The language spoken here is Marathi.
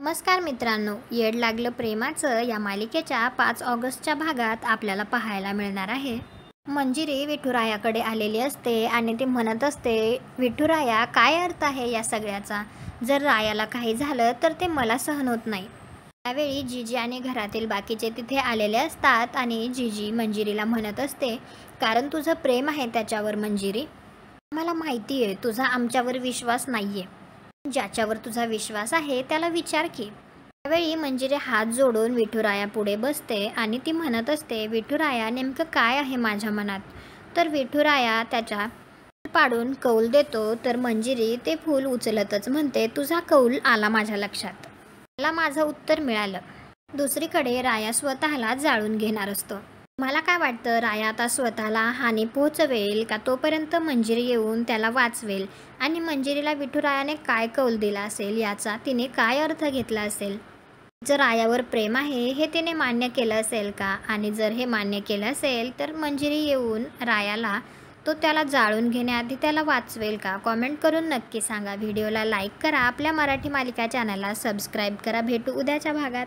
नमस्कार मित्रांनो, येड लागलं प्रेमाचं या मालिकेच्या 5 ऑगस्टच्या भागात आपल्याला पाहायला मिळणार आहे. मंजिरी विठुरायाकडे आलेली असते आणि ती म्हणत असते, विठुराया काय अर्थ आहे या सगळ्याचा? जर रायाला काही झालं तर ते मला सहन होत नाही. त्यावेळी जीजी आणि घरातील बाकीचे तिथे आलेले असतात आणि जीजी मंजिरीला म्हणत असते, कारण तुझं प्रेम आहे त्याच्यावर मंजिरी. मला माहिती आहे तुझा आमच्यावर विश्वास नाहीये. ज्याच्यावर तुझा विश्वास आहे त्याला विचार की. त्यावेळी मंजिरी हात जोडून विठुरायापुढे बसते आणि ती म्हणत असते, विठुराया नेमकं काय आहे माझ्या मनात? तर विठुराया त्याच्या फूल पाडून कौल देतो. तर मंजिरी ते फूल उचलतच म्हणते, तुझा कौल आला माझ्या लक्षात. मला माझं उत्तर मिळालं. दुसरीकडे राया स्वतःला जाळून घेणार असतो. मला काय वाटतं, राया आता स्वतःला हानी पोहोचवेल का तोपर्यंत मंजिरी येऊन त्याला वाचवेल आणि मंजिरीला विठुरायाने काय कौल दिला असेल याचा तिने काय अर्थ घेतला असेल? जर रायावर प्रेम आहे हे तिने मान्य केलं असेल का? आणि जर हे मान्य केलं असेल तर मंजिरी येऊन रायाला तो त्याला जाळून घेण्याआधी त्याला वाचवेल का? कॉमेंट करून नक्की सांगा. व्हिडिओला लाईक करा. आपल्या मराठी मालिका चॅनलला सबस्क्राईब करा. भेटू उद्याच्या भागात.